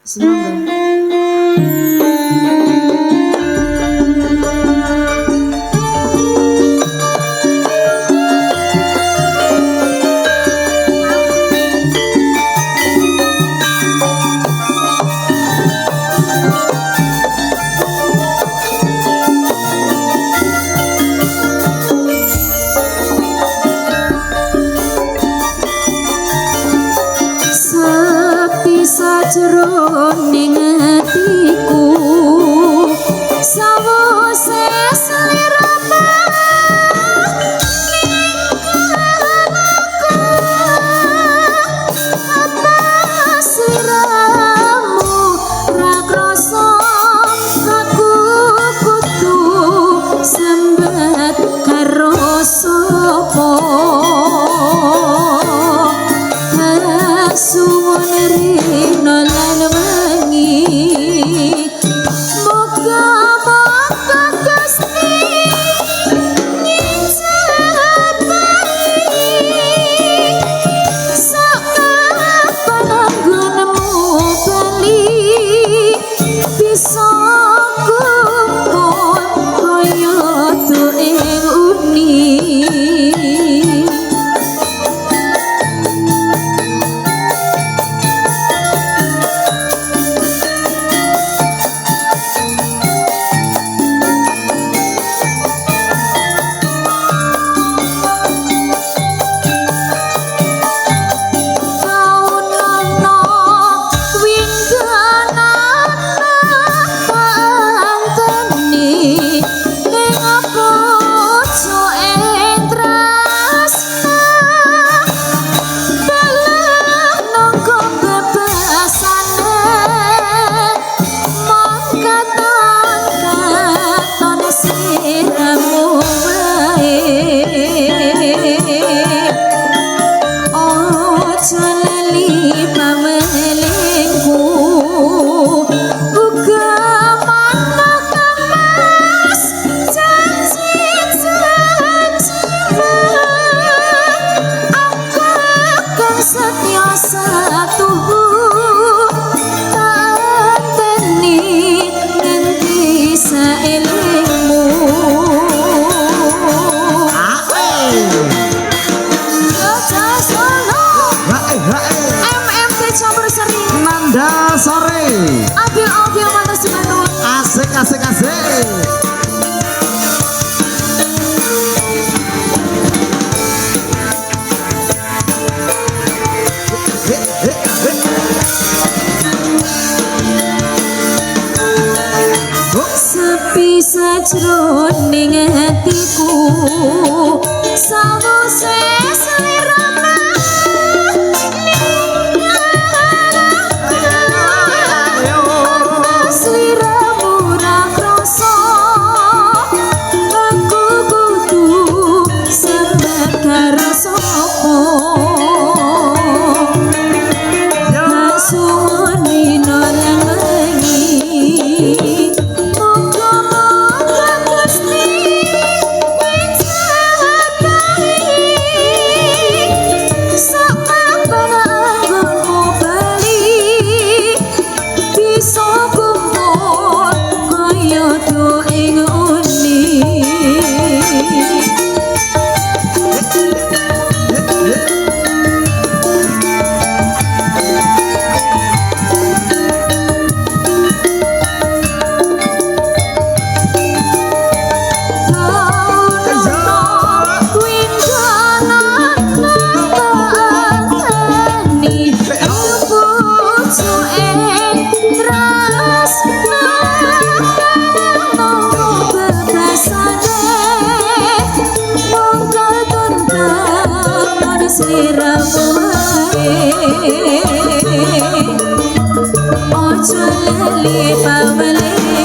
Semoga. Sajroning atiku sawise sliramu apa sliramu ra krasa aku kudu sembet karo sapa suwun rino lan wengi moga-moga Gusti ngijabahi sakapan anggonmu bali bisa kumpul kaya tuing uni. Asik asik asik. Sepi sajroning hatiku sawise sliramu ojo lali pawelemu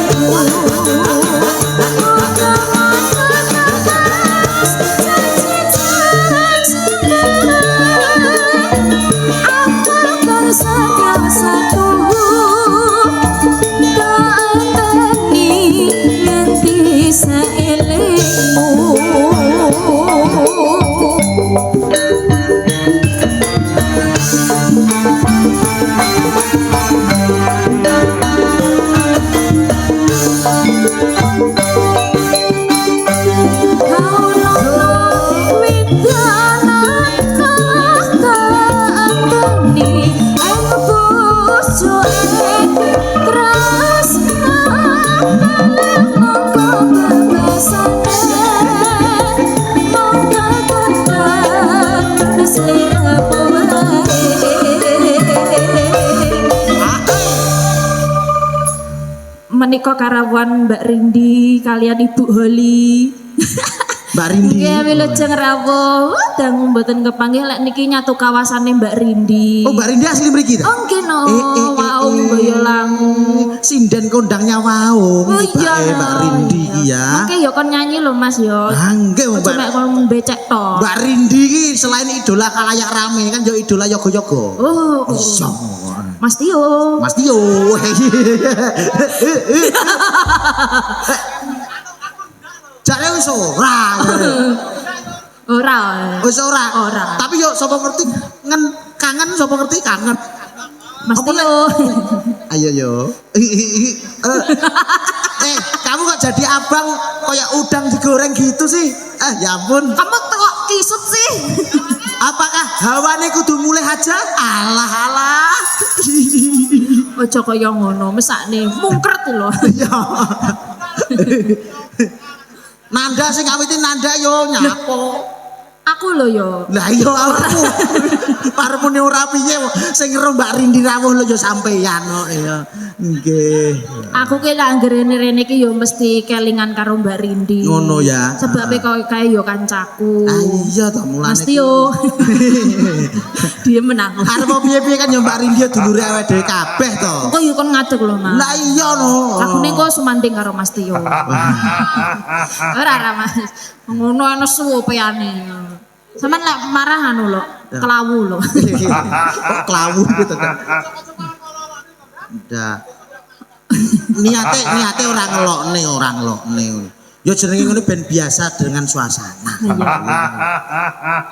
menika karawan Mbak Rindi kalian Ibu Holi. Mbak Rindi. Nggih wilujeng rawuh dangu mboten kepanggih lek niki nyatu kawasane Mbak Rindi. Oh Mbak Rindi asli mriki ta? Oh nggih no. Wau Boyolangu. Sinden kondangnya wau. Oh iya Mbak Rindi iki ya. Oke ya kon nyanyi lho Mas yo. Ah nggih Mbak. Cuma kon becek to. Mbak Rindi iki selain idola kalayak rame kan yo idola yoga-yoga. Oh. Iya. Mas Tio. Mas Tio. Jare wis ora. Ora. Wis ora. Ora. Tapi yo sapa ngerti kangen sapa ngerti kangen. Mas Tio. Ayo yo. Kamu kok jadi abang kayak udang digoreng gitu sih? Ya ampun. Kamu kok kisut sih? Apakah hawane kudu mulai aja? Alah alah. Ojo kaya ngono, mesakne mungkret lho. Iya. Nanda sing ngawiti Nanda yo nyapo. Aku lho yo. Lah iya aku. Paremune ora piye sing ngero Mbak Rindi rawuh lho yo sampeyan kok ya. Nggih. Aku ki lak ngrene-rene iki yo mesti kelingan karo Mbak Rindi. Ngono ya. Sebabe kok kae yo kancaku. Iya to mulane. Mas Tio. Dia menang. Arep piye-piye kan yo Mbak Rindi dulure awake dhewe kabeh to. Kok yo kon ngadeg lho, Mas. Lah iya no. Aku ning kok sumanding karo Mas Tio. Ora Mas. Ngono ana suwopeyane. Sampeyan lek marah anu lho, kelawu lho. Kok kelawu gitu kan. Udah. Niate ora ngelokne. Ya jenenge ngono ben biasa dengan suasana.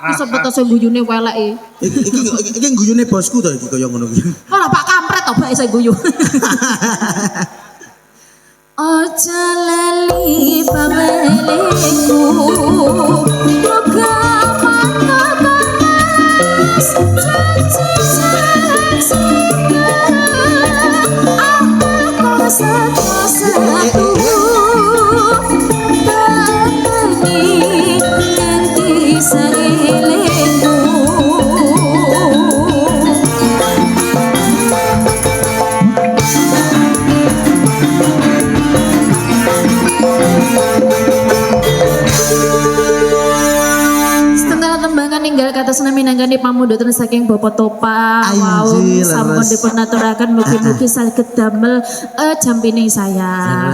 Iki sapa to sing guyune weleke? Iki guyune bosku to iki kaya ngono iki. Ora Pak Kampret to bak sing guyu. Ojo lali pameleku muga panas aku satu-satu batani ganti saelengku. Ninggal kata senami nanggani pamudhatan saking Bapak Topa. Wow, sampun dipun aturaken mugi-mugi saged damel jampine saya.